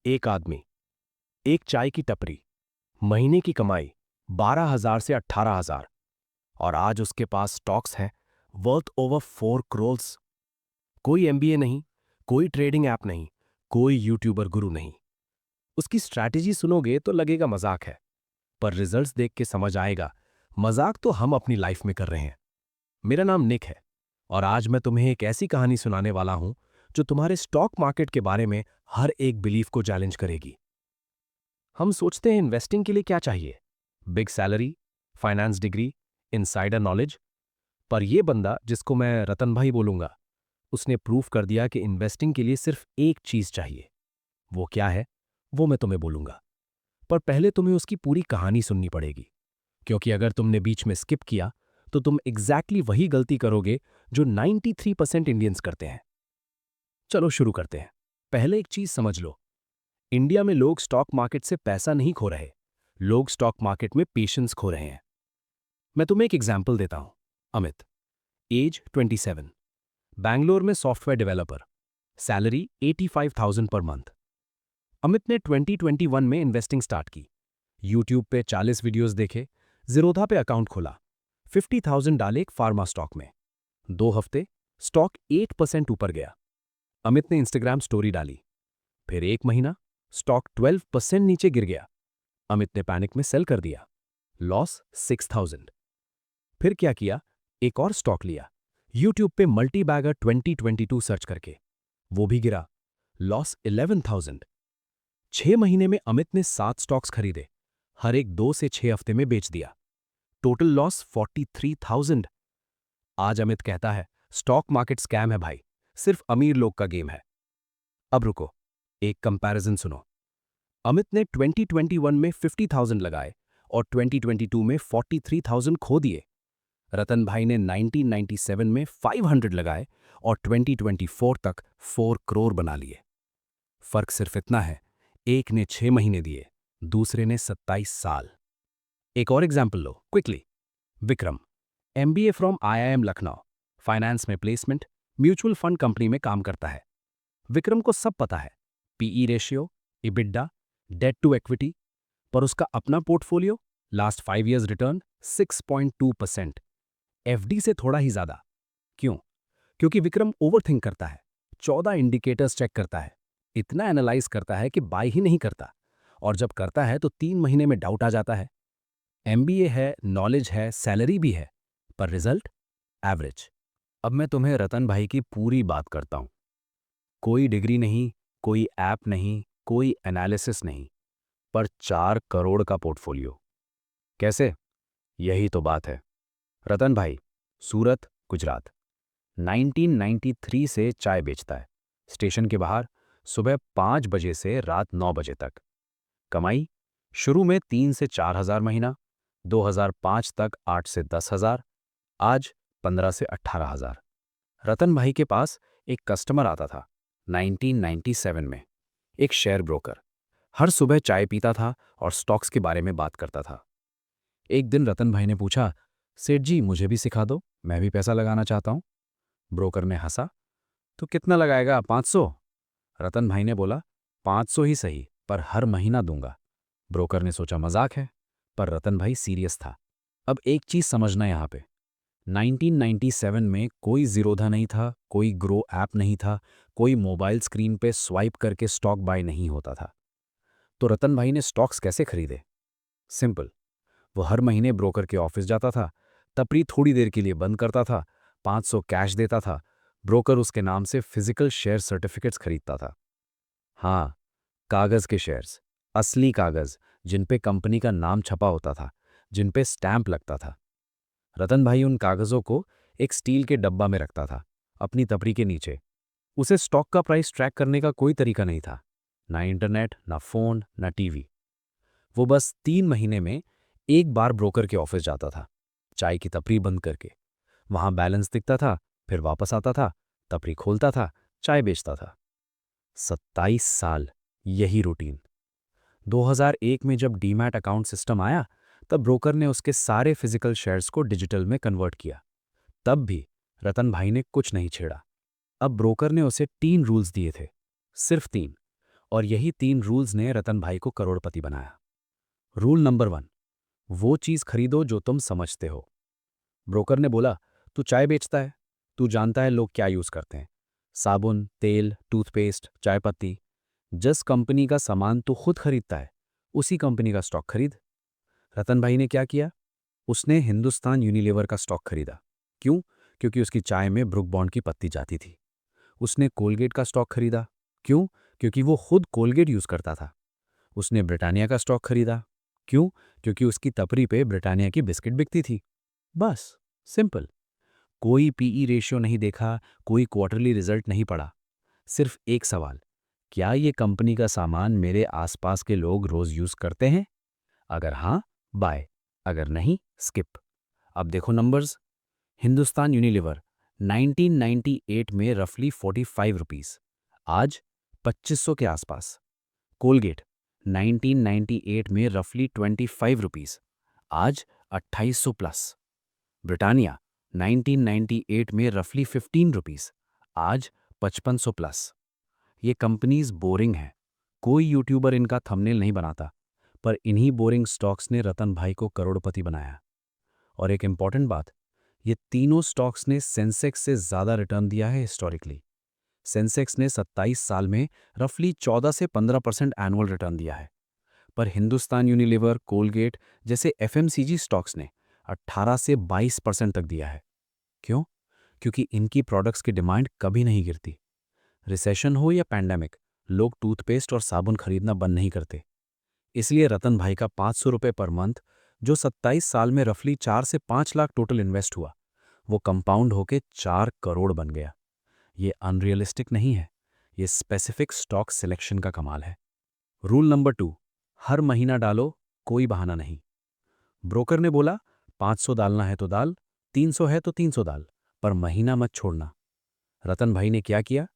एक आदमी, एक चाय की टपरी, महीने की कमाई 12,000 से 18,000 और आज उसके पास स्टॉक्स हैं वर्थ ओवर 4 करोड़। कोई एमबीए नहीं, कोई ट्रेडिंग ऐप नहीं, कोई यूट्यूबर गुरु नहीं। उसकी स्ट्रैटेजी सुनोगे तो लगेगा मजाक है, पर रिजल्ट्स देख के समझ आएगा मजाक तो हम अपनी लाइफ में कर रहे हैं। मेरा नाम निक है और आज मैं तुम्हें एक ऐसी कहानी सुनाने वाला हूं जो तुम्हारे स्टॉक मार्केट के बारे में हर एक बिलीफ को चैलेंज करेगी। हम सोचते हैं इन्वेस्टिंग के लिए क्या चाहिए, big salary, finance degree, insider knowledge. पर यह बंदा जिसको मैं रतन भाई बोलूंगा, उसने प्रूफ कर दिया कि इन्वेस्टिंग के लिए सिर्फ एक चीज चाहिए। वो क्या है वो मैं तुम्हें बोलूंगा, पर पहले तुम्हें उसकी पूरी कहानी सुननी पड़ेगी, क्योंकि अगर तुमने बीच में स्किप किया तो तुम एग्जैक्टली वही गलती करोगे जो 93% इंडियंस करते हैं। चलो शुरू करते हैं। पहले एक चीज समझ लो, इंडिया में लोग स्टॉक मार्केट से पैसा नहीं खो रहे, लोग स्टॉक मार्केट में पेशेंस खो रहे हैं। मैं तुम्हें एक एग्जाम्पल देता हूं। अमित, एज 27, बैंगलोर में software developer, salary 85,000 per month. Amit ने 2021 में इन्वेस्टिंग स्टार्ट की, यूट्यूब पे 40 वीडियोस देखे, जीरोधा पे अकाउंट खोला, 50,000 डाले एक फार्मा स्टॉक में। 2 हफ्ते स्टॉक 8% ऊपर गया। अमित ने इंस्टाग्राम स्टोरी डाली, फिर 1 महीना स्टॉक 12% नीचे गिर गया। अमित ने पैनिक में सेल कर दिया, लॉस 6,000। फिर क्या किया, एक और स्टॉक लिया, यूट्यूब पे मल्टी बैगर 2022 सर्च करके, वो भी गिरा, लॉस 11,000। 6 महीने में अमित ने 7 स्टॉक्स खरीदे, हर एक 2 से 6 हफ्ते में बेच दिया, टोटल लॉस 43,000। आज अमित कहता है स्टॉक मार्केट स्कैम है भाई, सिर्फ अमीर लोग का गेम है। अब रुको, एक कंपैरिजन सुनो। अमित ने 2021 में 50,000 लगाए और 2022 में 43,000 खो दिए। रतन भाई ने 1997 में 500 लगाए और 2024 तक 4 करोड़ बना लिए। फर्क सिर्फ इतना है, एक ने 6 महीने दिए, दूसरे ने 27 साल। एक और एग्जाम्पल लो quickly. Vikram, MBA from IIM Lucknow, finance में प्लेसमेंट, म्यूचुअल फंड कंपनी में काम करता है। विक्रम को सब पता है, PE ratio, EBITDA, debt to equity, पर उसका अपना portfolio, last 5 years return 6.2%, FD से थोड़ा ही ज्यादा। क्यों? क्योंकि विक्रम ओवरथिंक करता है, 14 इंडिकेटर्स चेक करता है, इतना एनालाइज करता है कि बाय ही नहीं करता, और जब करता है तो 3 महीने में डाउट आ जाता है। एमबीए है, नॉलेज है, सैलरी भी है, पर रिजल्ट एवरेज। अब मैं तुम्हें रतन भाई की पूरी बात करता हूं। कोई डिग्री नहीं, कोई ऐप नहीं, कोई एनालिसिस नहीं, पर 4 करोड़ का पोर्टफोलियो। कैसे? यही तो बात है। रतन भाई, सूरत, गुजरात, 1993 से चाय बेचता है, स्टेशन के बाहर, सुबह 5 बजे से रात 9 बजे तक। कमाई शुरू में 3 से 4 हजार महीना, 2005 तक 8 से 10 हजार, आज 15 से 18 हजार। रतन भाई के पास एक कस्टमर आता था 1997 में, एक शेयर ब्रोकर, हर सुबह चाय पीता था और स्टॉक्स के बारे में बात करता था। एक दिन रतन भाई ने पूछा, सेठ जी मुझे भी सिखा दो, मैं भी पैसा लगाना चाहता हूं। ब्रोकर ने हंसा, तो कितना लगाएगा, 500? रतन भाई ने बोला, 500 ही सही, पर हर महीना दूंगा। ब्रोकर ने सोचा मजाक है, पर रतन भाई सीरियस था। अब एक चीज समझना यहां पे, 1997 में कोई जीरोधा नहीं था, कोई ग्रो ऐप नहीं था, कोई मोबाइल स्क्रीन पे स्वाइप करके स्टॉक बाय नहीं होता था। तो रतन भाई ने स्टॉक्स कैसे खरीदे? सिंपल, वो हर महीने ब्रोकर के ऑफिस जाता था, तपरी थोड़ी देर के लिए बंद करता था, 500 कैश देता था, ब्रोकर उसके नाम से फिजिकल शेयर सर्टिफिकेट्स खरीदता था। हाँ, कागज के शेयर्स, असली कागज, जिन पे कंपनी का नाम छपा होता था, जिन पे स्टैंप लगता था। रतन भाई उन कागजों को एक स्टील के डब्बा में रखता था, अपनी तपरी के नीचे। उसे स्टॉक का प्राइस ट्रैक करने का कोई तरीका नहीं था, ना इंटरनेट, ना फोन, ना टीवी। वो बस 3 महीने में एक बार ब्रोकर के ऑफिस जाता था, चाय की तपरी बंद करके, वहां बैलेंस दिखता था, फिर वापस आता था, तपरी खोलता था, चाय बेचता था। 27 साल यही रूटीन। 2001 में जब डीमैट अकाउंट सिस्टम आया, तब ब्रोकर ने उसके सारे फिजिकल शेयर्स को डिजिटल में कन्वर्ट किया। तब भी रतन भाई ने कुछ नहीं छेड़ा। अब ब्रोकर ने उसे 3 रूल्स दिए थे, सिर्फ 3, और यही 3 रूल्स ने रतन भाई को करोड़पति बनाया। रूल नंबर 1, वो चीज़ खरीदो जो तुम समझते हो। ब्रोकर ने बोला, तू चाय बेचता है, तू जानता है लोग क्या यूज़ करते हैं, साबुन, तेल, टूथपेस्ट, चाय पत्ती। जिस कंपनी का सामान तू खुद खरीदता है, उसी कंपनी का स्टॉक खरीद। रतन भाई ने क्या किया? उसने हिंदुस्तान यूनिलीवर का स्टॉक खरीदा। क्यों? क्योंकि उसकी चाय में ब्रुक बॉन्ड की पत्ती जाती थी। उसने कोलगेट का स्टॉक खरीदा। क्यों? क्योंकि वो खुद कोलगेट यूज करता था। उसने ब्रिटानिया का स्टॉक खरीदा। क्यों? क्योंकि उसकी टपरी पे ब्रिटानिया की बिस्किट बिकती थी। बस, सिंपल। कोई पीई रेशियो नहीं देखा, कोई क्वार्टरली रिजल्ट नहीं पड़ा। सिर्फ एक सवाल, क्या ये कंपनी का सामान मेरे आसपास के लोग रोज यूज करते हैं? अगर हाँ, बाय। अगर नहीं, स्किप। अब देखो नंबर्स। हिंदुस्तान यूनिलीवर 1998 में रफली 45 रुपीस, आज 2500 के आसपास। कोलगेट 1998 में रफली 25 रुपीस, आज 2800 प्लस। ब्रिटानिया 1998 में रफली 15 रुपीस, आज 5500 प्लस। ये कंपनीज बोरिंग हैं, कोई यूट्यूबर इनका थंबनेल नहीं बनाता, पर इन्हीं बोरिंग स्टॉक्स ने रतन भाई को करोड़पति बनाया। और एक इंपॉर्टेंट बात, ये तीनों स्टॉक्स ने सेंसेक्स से ज्यादा रिटर्न दिया है हिस्टोरिकली। सेंसेक्स ने 27 साल में रफली 14 से 15% एनुअल रिटर्न दिया है, पर हिंदुस्तान यूनिलीवर, कोलगेट जैसे एफएमसीजी स्टॉक्स ने 18 से 22% तक दिया है। क्यों? क्योंकि इनकी प्रोडक्ट्स की डिमांड कभी नहीं गिरती। रिसेशन हो या पैंडेमिक, लोग टूथपेस्ट और साबुन खरीदना बंद नहीं करते। इसलिए रतन भाई का 500 रुपये पर मंथ, जो 27 साल में रफली 4 से 5 लाख टोटल इन्वेस्ट हुआ, वो कंपाउंड होके 4 करोड़ बन गया। ये अनरियलिस्टिक नहीं है, ये स्पेसिफिक स्टॉक सिलेक्शन का कमाल है। रूल नंबर 2, हर महीना डालो, कोई बहाना नहीं। ब्रोकर ने बोला, 500 डालना है तो डाल, 300 है तो 300 डाल, पर महीना मत छोड़ना। रतन भाई ने क्या किया?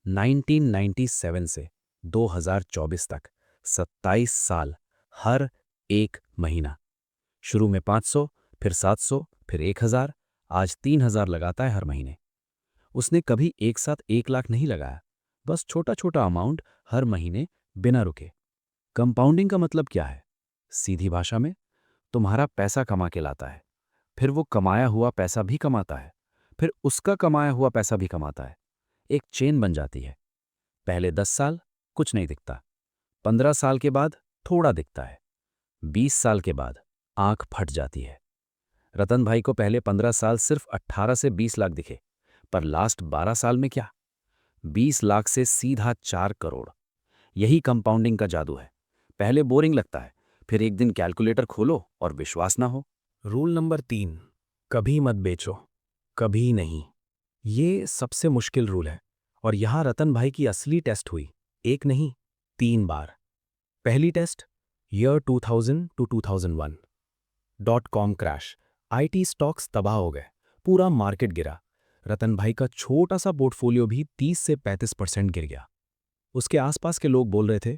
1997 से 2024 तक 27 साल, हर एक महीना। शुरू में 500, फिर 700, फिर 1000, आज 3000 लगाता है हर महीने। उसने कभी एक साथ 1 लाख नहीं लगाया, बस छोटा छोटा अमाउंट हर महीने, बिना रुके। कंपाउंडिंग का मतलब क्या है? सीधी भाषा में, तुम्हारा पैसा कमा के लाता है, फिर वो कमाया हुआ पैसा भी कमाता है, फिर उसका कमाया हुआ पैसा भी कमाता है। एक चेन बन जाती है। पहले 10 साल कुछ नहीं दिखता, 15 साल के बाद थोड़ा दिखता है, 20 साल के बाद आंख फट जाती है। रतन भाई को पहले 15 साल सिर्फ 18 से 20 लाख दिखे, पर लास्ट 12 साल में क्या, 20 लाख से सीधा 4 करोड़। यही कंपाउंडिंग का जादू है। पहले बोरिंग लगता है, फिर एक दिन कैलकुलेटर खोलो और विश्वास ना हो। रूल नंबर 3, कभी मत बेचो, कभी नहीं। ये सबसे मुश्किल रूल है, और यहां रतन भाई की असली टेस्ट हुई। एक नहीं, 3 बार। पहली test, year 2000 to 2001, .com crash. IT stocks तबाह हो गए, पूरा मार्केट गिरा। रतन भाई का छोटा सा पोर्टफोलियो भी 30 से 35% गिर गया। उसके आसपास के लोग बोल रहे थे,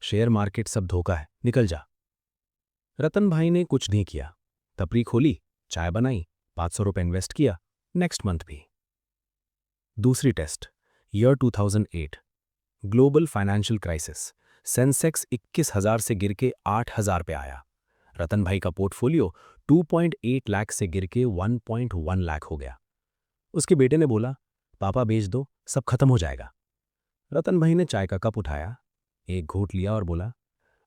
शेयर मार्केट सब धोखा है, निकल जा। रतन भाई ने कुछ नहीं किया। टपरी खोली, चाय बनाई, 500 रुपये इन्वेस्ट किया, नेक्स्ट मंथ भी। दूसरी test, year 2008, global financial crisis. Sensex 21,000 से गिर के 8,000 पे आया। रतन भाई का पोर्टफोलियो 2.8 लाख से गिर के 1.1 लाख हो गया। उसके बेटे ने बोला, पापा बेच दो, सब खत्म हो जाएगा। रतन भाई ने चाय का कप उठाया, एक घूंट लिया और बोला,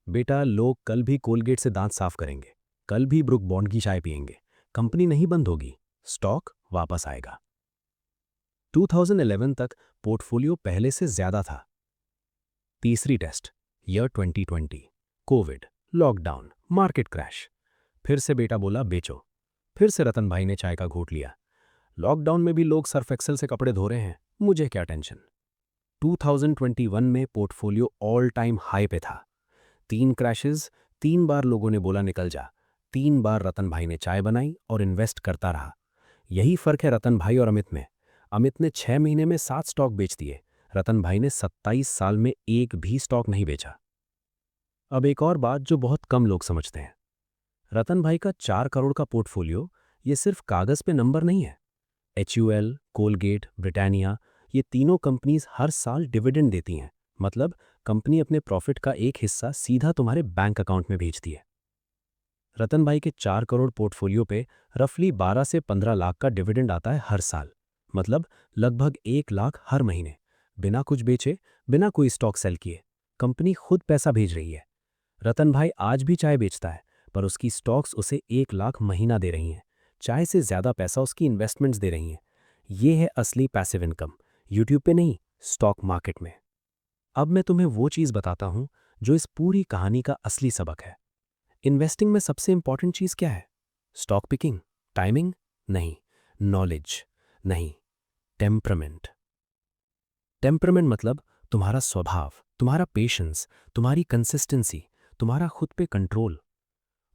बेटा, लोग कल भी कोलगेट से दांत साफ करेंगे, कल भी ब्रुक बॉन्ड की चाय पिएंगे, कंपनी नहीं बंद होगी, स्टॉक वापस आएगा। 2011 तक पोर्टफोलियो पहले से ज्यादा था। तीसरी test, year 2020, covid, lockdown, market crash. फिर से बेटा बोला बेचो। फिर से रतन भाई ने चाय का घूंट लिया। लॉकडाउन में भी लोग सर्फ एक्सेल से कपड़े धो रहे हैं, मुझे क्या टेंशन। 2021 में पोर्टफोलियो ऑल टाइम हाई पे था। 3 क्रैशेस, 3 बार लोगों ने बोला निकल जा, 3 बार रतन भाई ने चाय बनाई और इन्वेस्ट करता रहा। यही फर्क है रतन भाई और अमित में। अमित ने 6 महीने में 7 स्टॉक बेच दिए, रतन भाई ने 27 साल में एक भी स्टॉक नहीं बेचा। अब एक और बात जो बहुत कम लोग समझते हैं, रतन भाई का 4 करोड़ का पोर्टफोलियो ये सिर्फ कागज पे नंबर नहीं है। HUL, कोलगेट, ब्रिटानिया, ये तीनों कंपनीज हर साल डिविडेंड देती हैं, मतलब कंपनी अपने प्रॉफिट का एक हिस्सा सीधा तुम्हारे बैंक अकाउंट में भेजती है। रतन भाई के 4 करोड़ पोर्टफोलियो पे रफली 12 से 15 लाख का डिविडेंड आता है हर साल, मतलब लगभग 1 लाख हर महीने। बिना कुछ बेचे, बिना कोई स्टॉक सेल किए, कंपनी खुद पैसा भेज रही है। रतन भाई आज भी चाय बेचता है, पर उसकी स्टॉक्स उसे 1 लाख महीना दे रही हैं। चाय से ज़्यादा पैसा उसकी इन्वेस्टमेंट्स दे रही हैं। ये है असली पैसिव इनकम, यूट्यूब पे नहीं, स्टॉक मार्केट में। अब मैं तुम्हें वो चीज़ बताता हूँ जो इस पूरी कहानी का असली सबक है। इन्वेस्टिंग में सबसे इंपॉर्टेंट चीज़ क्या है? Stock picking? टाइमिंग? नहीं। नॉलेज? नहीं। टेम्परामेंट। टेम्परामेंट मतलब तुम्हारा स्वभाव, तुम्हारा पेशेंस, तुम्हारी कंसिस्टेंसी, तुम्हारा खुद पे कंट्रोल।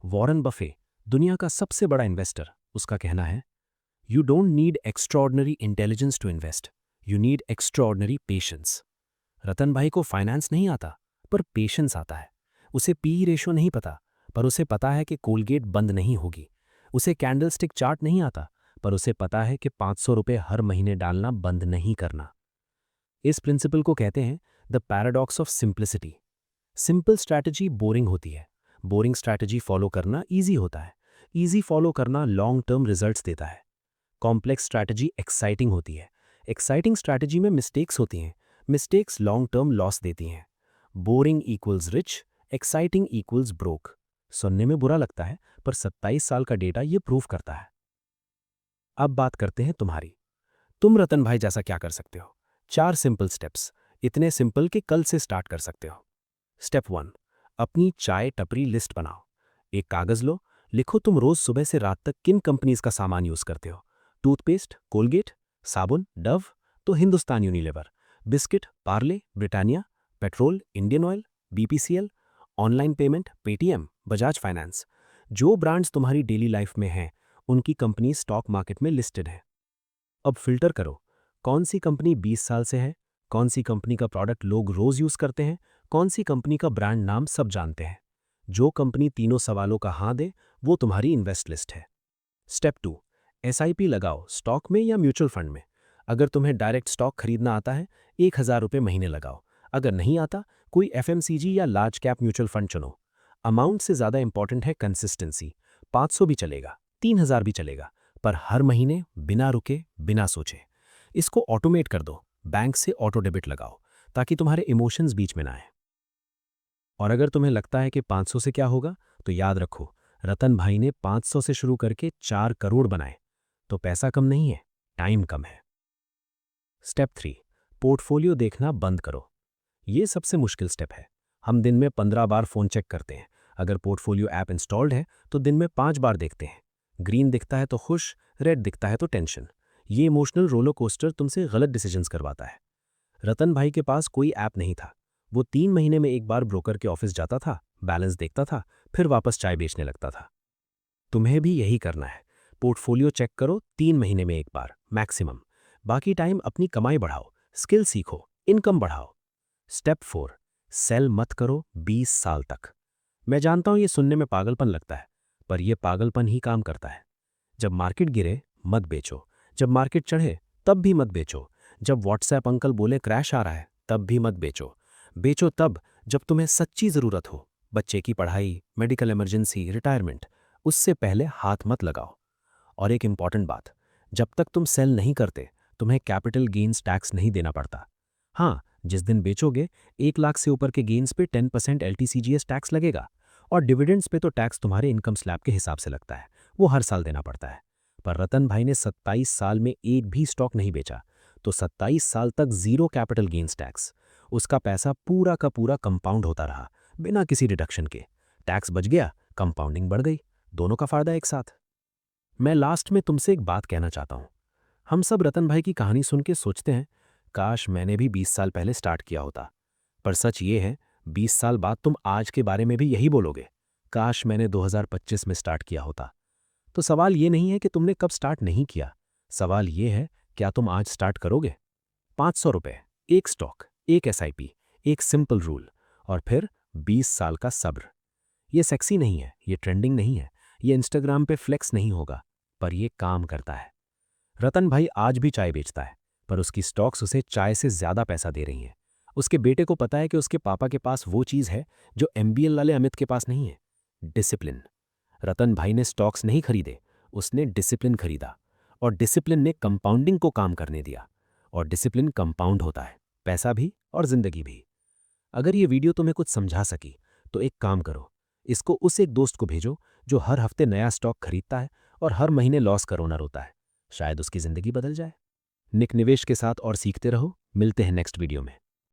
वॉरेन बफे, दुनिया का सबसे बड़ा इन्वेस्टर, उसका कहना है, you don't need extraordinary intelligence to invest, you need extraordinary patience. Ratan भाई को फाइनेंस नहीं आता, पर पेशेंस आता है। उसे पी रेशो नहीं पता, पर उसे पता है कि कोलगेट बंद नहीं होगी। उसे कैंडलस्टिक चार्ट नहीं आता, पर उसे पता है कि 500 रुपये हर महीने डालना बंद नहीं करना। इस प्रिंसिपल को कहते हैं the paradox of simplicity. Simple strategy boring होती है, बोरिंग स्ट्रैटेजी फॉलो करना ईजी होता है, ईजी फॉलो करना लॉन्ग टर्म रिजल्ट्स देता है। कॉम्प्लेक्स स्ट्रैटेजी एक्साइटिंग होती है, एक्साइटिंग स्ट्रैटेजी में मिस्टेक्स होती हैं, मिस्टेक्स लॉन्ग टर्म लॉस देती हैं। Boring equals rich, exciting equals broke. सुनने में बुरा लगता है, पर 27 साल का डेटा ये प्रूव करता है। अब बात करते हैं तुम्हारी। तुम रतन भाई जैसा क्या कर सकते हो? 4 सिंपल स्टेप्स, इतने सिंपल कि कल से स्टार्ट कर सकते हो। स्टेप 1, अपनी चाय टपरी लिस्ट बनाओ। एक कागज लो, लिखो तुम रोज सुबह से रात तक किन कंपनीज का सामान यूज करते हो। टूथपेस्ट, कोलगेट, साबुन, डव तो Hindustan Unilever, biscuit, Parle, Britannia, petrol, Indian oil, BPCL, online payment, Paytm, Bajaj finance. जो ब्रांड्स तुम्हारी डेली लाइफ में हैं, उनकी कंपनी स्टॉक मार्केट में लिस्टेड है। अब फिल्टर करो, कौन सी कंपनी 20 साल से है, कौन सी कंपनी का प्रोडक्ट लोग रोज यूज करते हैं, कौन सी कंपनी का ब्रांड नाम सब जानते हैं। जो कंपनी तीनों सवालों का हाँ दे, वो तुम्हारी इन्वेस्ट लिस्ट है। स्टेप 2, एसआईपी लगाओ, स्टॉक में या म्यूचुअल फंड में। अगर तुम्हें डायरेक्ट स्टॉक खरीदना आता है, 1,000 रुपये महीने लगाओ। अगर नहीं आता, कोई एफएमसीजी या लार्ज कैप म्यूचुअल फंड चुनो। अमाउंट से ज़्यादा इंपॉर्टेंट है कंसिस्टेंसी। 500 भी चलेगा, 3,000 भी चलेगा, पर हर महीने बिना रुके, बिना सोचे। इसको ऑटोमेट कर दो, बैंक से ऑटो डेबिट लगाओ, ताकि तुम्हारे इमोशंस बीच में ना आए। और अगर तुम्हें लगता है कि 500 से क्या होगा, तो याद रखो, रतन भाई ने 500 से शुरू करके 4 करोड़ बनाए। तो पैसा कम नहीं है, टाइम कम है। स्टेप 3, पोर्टफोलियो देखना बंद करो। ये सबसे मुश्किल स्टेप है। हम दिन में 15 बार फोन चेक करते हैं। अगर पोर्टफोलियो ऐप इंस्टॉल्ड है, तो दिन में 5 बार देखते हैं। ग्रीन दिखता है तो खुश, रेड दिखता है तो टेंशन। ये इमोशनल रोलर कोस्टर तुमसे गलत डिसीजंस करवाता है। रतन भाई के पास कोई ऐप नहीं था। वो 3 महीने में एक बार ब्रोकर के ऑफिस जाता था, बैलेंस देखता था, फिर वापस चाय बेचने लगता था। तुम्हें भी यही करना है। पोर्टफोलियो चेक करो 3 महीने में एक बार मैक्सिमम। बाकी टाइम अपनी कमाई बढ़ाओ, स्किल सीखो, इनकम बढ़ाओ। स्टेप 4, सेल मत करो 20 साल तक। मैं जानता हूं ये सुनने में पागलपन लगता है, पर यह पागलपन ही काम करता है। जब मार्केट गिरे, मत बेचो। जब मार्केट चढ़े, तब भी मत बेचो। जब व्हाट्सएप अंकल बोले क्रैश आ रहा है, तब भी मत बेचो। बेचो तब जब तुम्हें सच्ची ज़रूरत हो, बच्चे की पढ़ाई, मेडिकल इमरजेंसी, रिटायरमेंट। उससे पहले हाथ मत लगाओ। और एक इंपॉर्टेंट बात, जब तक तुम सेल नहीं करते, तुम्हें कैपिटल गेन्स टैक्स नहीं देना पड़ता। हाँ, जिस दिन बेचोगे, 1 लाख से ऊपर के गेन्स पे 10% एलटीसीजीएस टैक्स लगेगा। और डिविडेंड्स पे तो टैक्स तुम्हारे इनकम स्लैब के हिसाब से लगता है, वो हर साल देना पड़ता है। पर रतन भाई ने 27 साल में एक भी स्टॉक नहीं बेचा, तो 27 साल तक जीरो कैपिटल गेन्स टैक्स। उसका पैसा पूरा का पूरा कंपाउंड होता रहा, बिना किसी डिडक्शन के। टैक्स बच गया, कंपाउंडिंग बढ़ गई, दोनों का फायदा एक साथ। मैं लास्ट में तुमसे एक बात कहना चाहता हूं। हम सब रतन भाई की कहानी सुन के सोचते हैं, काश मैंने भी 20 साल पहले स्टार्ट किया होता। पर सच ये है, 20 साल बाद तुम आज के बारे में भी यही बोलोगे, काश मैंने 2025 में स्टार्ट किया होता। तो सवाल ये नहीं है कि तुमने कब स्टार्ट नहीं किया, सवाल ये है, क्या तुम आज स्टार्ट करोगे? 500 रुपये, एक स्टॉक, एक एसआईपी, एक सिंपल रूल, और फिर 20 साल का सब्र। ये सेक्सी नहीं है, ये ट्रेंडिंग नहीं है, ये इंस्टाग्राम पे फ्लेक्स नहीं होगा, पर ये काम करता है। रतन भाई आज भी चाय बेचता है, पर उसकी स्टॉक्स उसे चाय से ज्यादा पैसा दे रही हैं। उसके बेटे को पता है कि उसके पापा के पास वो चीज़ है जो एमबीएल वाले अमित के पास नहीं है, डिसिप्लिन। रतन भाई ने स्टॉक्स नहीं खरीदे, उसने डिसिप्लिन खरीदा। और डिसिप्लिन ने कंपाउंडिंग को काम करने दिया। और डिसिप्लिन कंपाउंड होता है, पैसा भी और जिंदगी भी। अगर ये वीडियो तुम्हें कुछ समझा सकी तो एक काम करो, इसको उस एक दोस्त को भेजो जो हर हफ्ते नया स्टॉक खरीदता है और हर महीने लॉस का रोना रोता है। शायद उसकी जिंदगी बदल जाए। निक निवेश के साथ और सीखते रहो। मिलते हैं नेक्स्ट वीडियो में।